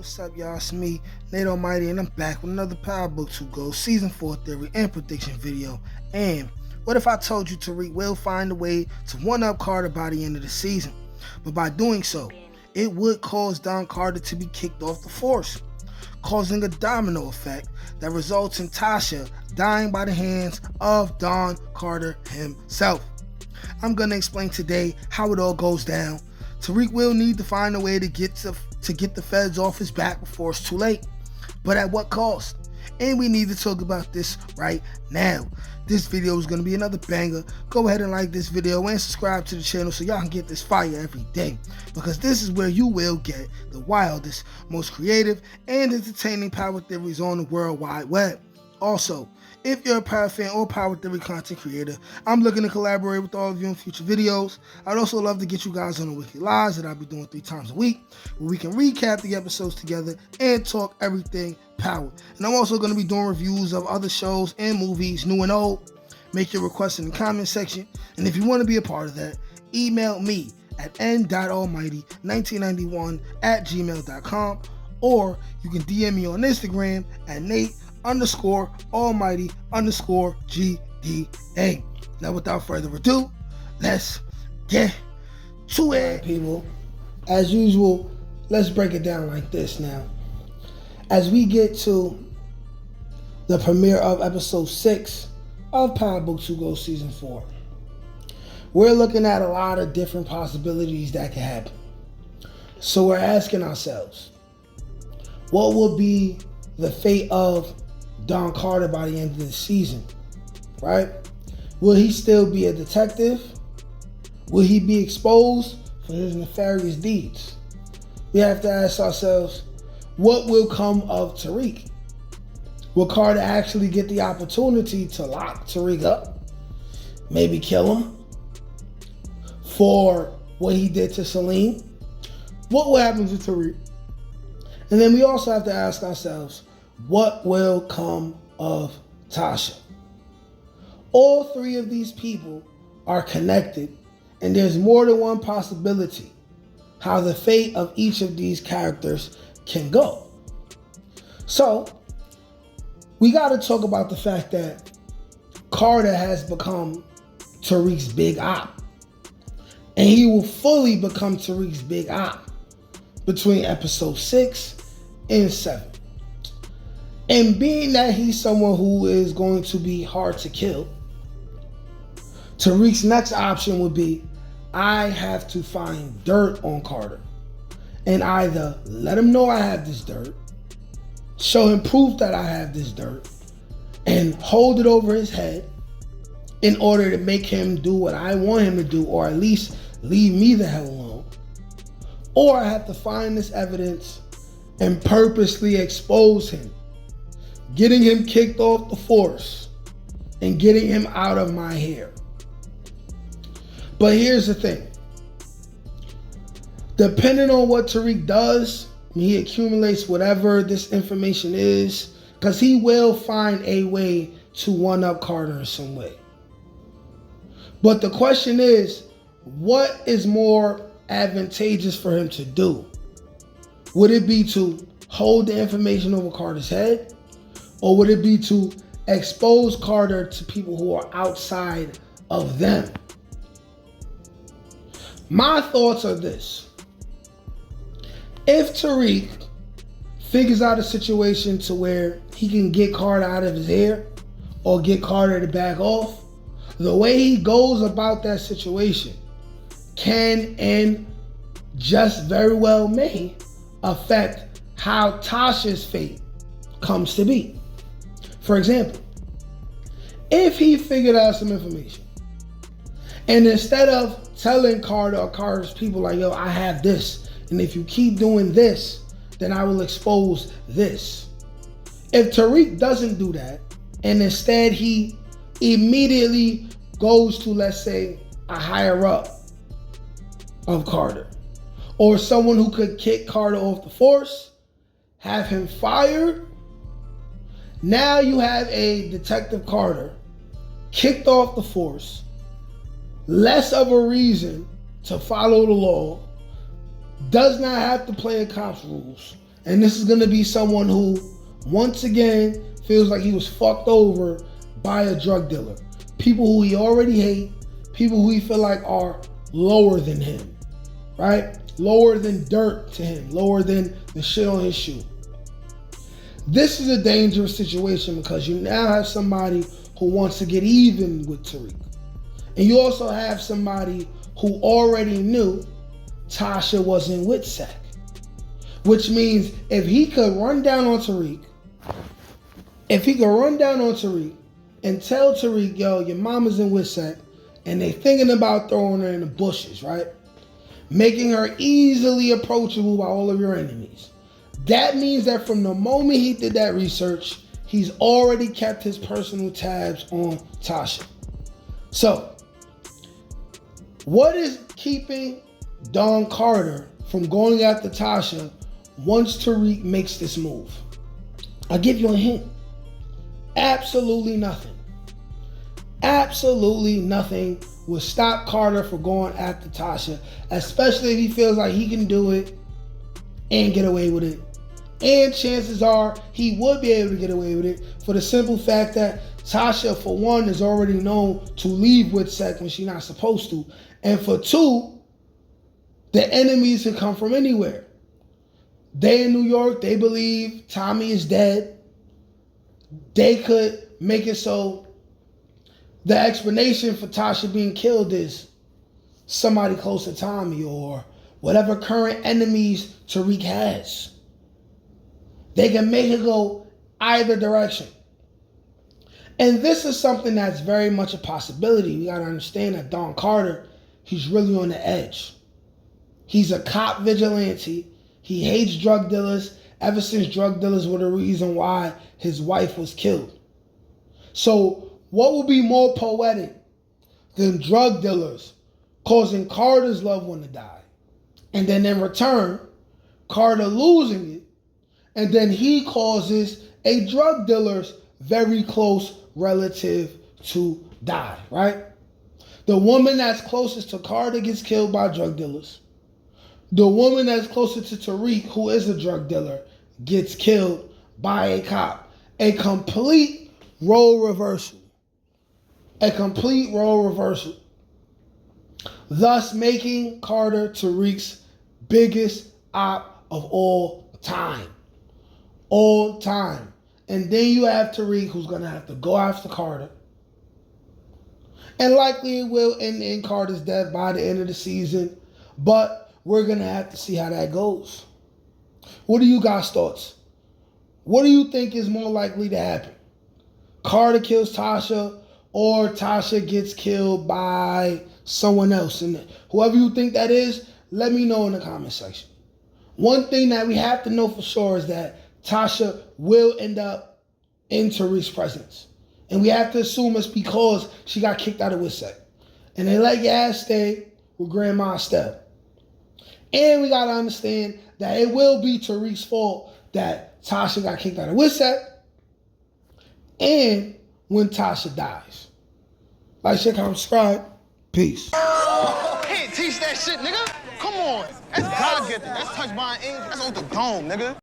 what's up, y'all? It's me, Nate Almighty, and I'm back with another Power Book 2 Go Season 4 Theory and Prediction video. And what if I told you Tariq will find a way to one-up Carter by the end of the season? But by doing so, it would cause Don Carter to be kicked off the force, causing a domino effect that results in Tasha dying by the hands of Don Carter himself. I'm going to explain today how it all goes down. Tariq will need to find a way to get the feds off his back before it's too late. But at what cost? And we need to talk about this right now. This video is going to be another banger. Go ahead and like this video and subscribe to the channel so y'all can get this fire every day. Because this is where you will get the wildest, most creative, and entertaining power theories on the World Wide Web. Also, if you're a power fan or power theory content creator, I'm looking to collaborate with all of you in future videos. I'd also love to get you guys on the weekly lives that I'll be doing 3 times a week, where we can recap the episodes together and talk everything power. And I'm also going to be doing reviews of other shows and movies, new and old. Make your requests in the comment section. And if you want to be a part of that, email me at n.almighty1991@gmail.com, or you can DM me on Instagram at Nate_Almighty_GDA. Now, without further ado, let's get to it, people. As usual, let's break it down like this now. As we get to the premiere of episode 6 of Power Book 2 Go Season 4, we're looking at a lot of different possibilities that can happen. So we're asking ourselves, what will be the fate of Don Carter by the end of the season, right? Will he still be a detective? Will he be exposed for his nefarious deeds? We have to ask ourselves, what will come of Tariq? Will Carter actually get the opportunity to lock Tariq up? Maybe kill him for what he did to Celine? What will happen to Tariq? And then we also have to ask ourselves, what will come of Tasha? All 3 of these people are connected, and there's more than one possibility how the fate of each of these characters can go. So, we got to talk about the fact that Carter has become Tariq's big op, and he will fully become Tariq's big op between episode 6 and 7. And being that he's someone who is going to be hard to kill, Tariq's next option would be, I have to find dirt on Carter and either let him know I have this dirt, show him proof that I have this dirt, and hold it over his head in order to make him do what I want him to do, or at least leave me the hell alone. Or I have to find this evidence and purposely expose him, getting him kicked off the force and getting him out of my hair. But here's the thing. Depending on what Tariq does, he accumulates whatever this information is, because he will find a way to one-up Carter in some way. But the question is, what is more advantageous for him to do? Would it be to hold the information over Carter's head? Or would it be to expose Carter to people who are outside of them? My thoughts are this. If Tariq figures out a situation to where he can get Carter out of his hair or get Carter to back off, the way he goes about that situation can and just very well may affect how Tasha's fate comes to be. For example, if he figured out some information, and instead of telling Carter or Carter's people like, yo, I have this, and if you keep doing this, then I will expose this. If Tariq doesn't do that, and instead he immediately goes to, let's say, a higher up of Carter, or someone who could kick Carter off the force, have him fired, now you have a Detective Carter kicked off the force, less of a reason to follow the law, does not have to play a cop's rules, And this is going to be someone who, once again, feels like he was fucked over by a drug dealer. People who he already hate, people who he feel like are lower than him, right? Lower than dirt to him, lower than the shit on his shoe. This is a dangerous situation because you now have somebody who wants to get even with Tariq. And you also have somebody who already knew Tasha wasn't with Sack. Which means if he could run down on Tariq, and tell Tariq, yo, your mama's in Wissek, and they thinking about throwing her in the bushes, right? Making her easily approachable by all of your enemies. That means that from the moment he did that research, he's already kept his personal tabs on Tasha. So, what is keeping Don Carter from going after Tasha once Tariq makes this move? I'll give you a hint. Absolutely nothing. Absolutely nothing will stop Carter from going after Tasha, especially if he feels like he can do it and get away with it. And chances are he would be able to get away with it for the simple fact that Tasha, for one, is already known to leave Witsec when she's not supposed to. And for two, the enemies can come from anywhere. They in New York, they believe Tommy is dead. They could make it so the explanation for Tasha being killed is somebody close to Tommy or whatever current enemies Tariq has. They can make it go either direction. And this is something that's very much a possibility. We got to understand that Don Carter, he's really on the edge. He's a cop vigilante. He hates drug dealers ever since drug dealers were the reason why his wife was killed. So what would be more poetic than drug dealers causing Carter's loved one to die? And then in return, Carter losing it, and then he causes a drug dealer's very close relative to die, right? The woman that's closest to Carter gets killed by drug dealers. The woman that's closest to Tariq, who is a drug dealer, gets killed by a cop. A complete role reversal. A complete role reversal. Thus making Carter Tariq's biggest op of all time. All time. And then you have Tariq, who's going to have to go after Carter. And likely it will end in Carter's death by the end of the season. But we're going to have to see how that goes. What do you guys' thoughts? What do you think is more likely to happen? Carter kills Tasha, or Tasha gets killed by someone else? And whoever you think that is, let me know in the comment section. One thing that we have to know for sure is that Tasha will end up in Tariq's presence. And we have to assume it's because she got kicked out of Wissek. And they let your ass stay with Grandma Estelle. And we got to understand that it will be Tariq's fault that Tasha got kicked out of Wissek and when Tasha dies. Like, share, comment, subscribe. Peace. Can't teach that shit, nigga. Come on. That's God gifted. That's touched by an angel. That's on the dome, nigga.